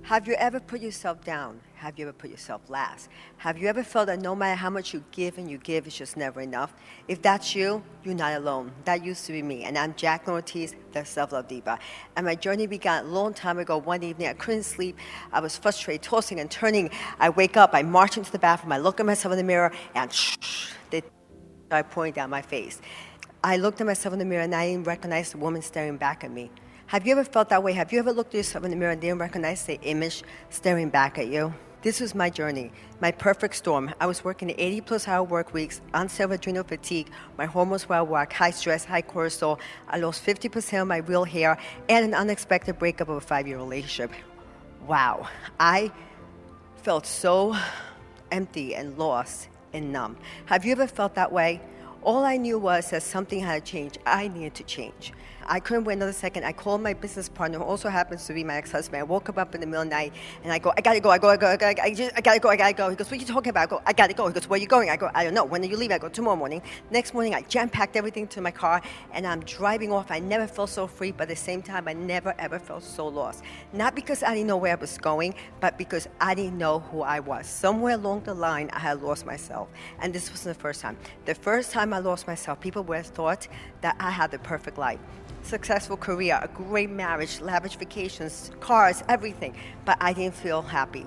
Have you ever put yourself down? Have you ever put yourself last? Have you ever felt that no matter how much you give and you give, it's just never enough? If that's you, you're not alone. That used to be me. And I'm Jacqueline Ortiz, the Self Love Diva. And my journey began a long time ago. One evening, I couldn't sleep. I was frustrated, tossing and turning. I wake up, I march into the bathroom, I look at myself in the mirror, and they started pouring down my face. I looked at myself in the mirror, and I didn't recognize the woman staring back at me. Have you ever felt that way? Have you ever looked at yourself in the mirror and didn't recognize the image staring back at you? This was my journey, my perfect storm. I was working 80+ hour work weeks, onset of adrenal fatigue, my hormones were out of whack, high stress, high cortisol. I lost 50% of my real hair, and an unexpected breakup of a 5-year relationship. Wow, I felt so empty and lost and numb. Have you ever felt that way? All I knew was that something had to change. I needed to change. I couldn't wait another second. I called my business partner, who also happens to be my ex-husband. I woke up in the middle of the night, and I go, I gotta go. I gotta go. He goes, what are you talking about? I go, I gotta go. He goes, where are you going? I go, I don't know. When do you leave? I go, tomorrow morning. Next morning, I jam-packed everything to my car, and I'm driving off. I never felt so free, but at the same time, I never, ever felt so lost. Not because I didn't know where I was going, but because I didn't know who I was. Somewhere along the line, I had lost myself, and this wasn't the first time. The first time I lost myself, people would have thought that I had the perfect life. Successful career, a great marriage, lavish vacations, cars, everything. But I didn't feel happy.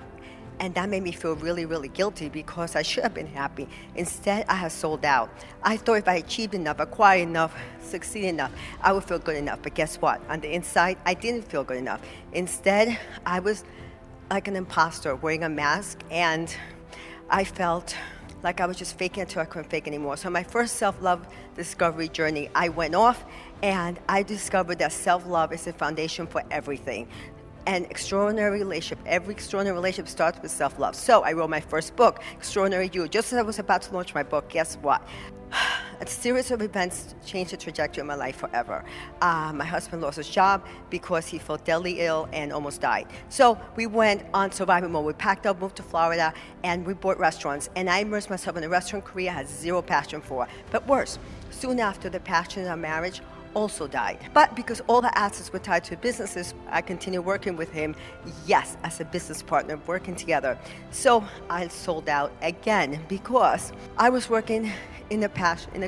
And that made me feel really, really guilty because I should have been happy. Instead, I had sold out. I thought if I achieved enough, acquired enough, succeeded enough, I would feel good enough. But guess what? On the inside, I didn't feel good enough. Instead, I was like an imposter wearing a mask, and I felt like I was just faking until I couldn't fake anymore. So my first self-love discovery journey, I went off and I discovered that self-love is the foundation for everything. An extraordinary relationship, every extraordinary relationship starts with self-love. So I wrote my first book, Extraordinary You. Just as I was about to launch my book, guess what? A series of events changed the trajectory of my life forever. My husband lost his job because he felt deadly ill and almost died. So we went on survival mode. We packed up, moved to Florida, and we bought restaurants. And I immersed myself in a restaurant career I had zero passion for. But worse, soon after, the passion in our marriage also died. But because all the assets were tied to businesses, I continued working with him, yes, as a business partner, working together. So I sold out again because I was working in a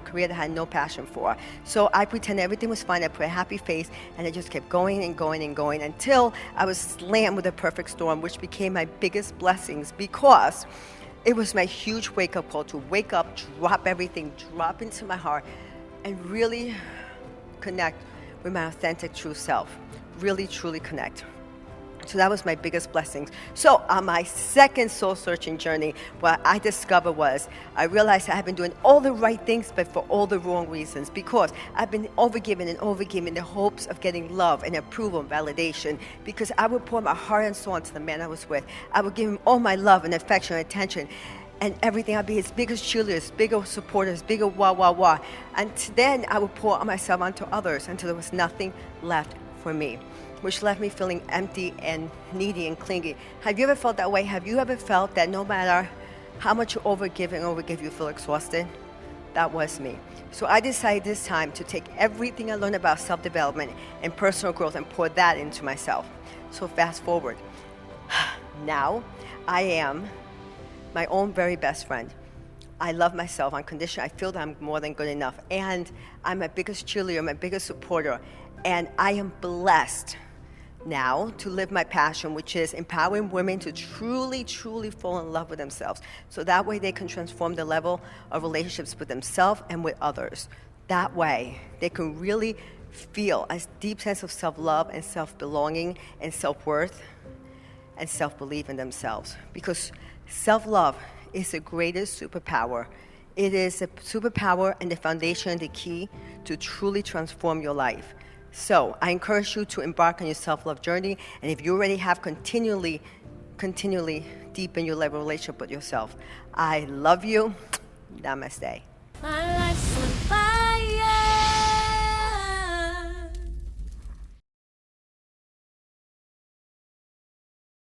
career that I had no passion for. So I pretended everything was fine. I put a happy face, and I just kept going and going and going until I was slammed with a perfect storm, which became my biggest blessings because it was my huge wake-up call to wake up, drop everything, drop into my heart, and really connect with my authentic true self. Really, truly connect. So that was my biggest blessings. So on my second soul-searching journey, what I discovered was, I realized I had been doing all the right things, but for all the wrong reasons, because I've been overgiving and overgiving in the hopes of getting love and approval and validation, because I would pour my heart and soul into the man I was with. I would give him all my love and affection and attention, and everything. I'd be his biggest cheerleaders, bigger supporters, bigger wah. And then I would pour myself onto others until there was nothing left for me, which left me feeling empty and needy and clingy. Have you ever felt that way? Have you ever felt that no matter how much you overgive, you feel exhausted? That was me. So I decided this time to take everything I learned about self-development and personal growth and pour that into myself. So fast forward. Now I am my own very best friend. I love myself unconditionally. I feel that I'm more than good enough. And I'm my biggest cheerleader, my biggest supporter. And I am blessed now to live my passion, which is empowering women to truly, truly fall in love with themselves. So that way they can transform the level of relationships with themselves and with others. That way they can really feel a deep sense of self-love and self-belonging and self-worth and self-belief in themselves. Because self-love is the greatest superpower. It is a superpower and the foundation and the key to truly transform your life. So I encourage you to embark on your self-love journey. And if you already have continually deepen your level of relationship with yourself, I love you. Namaste.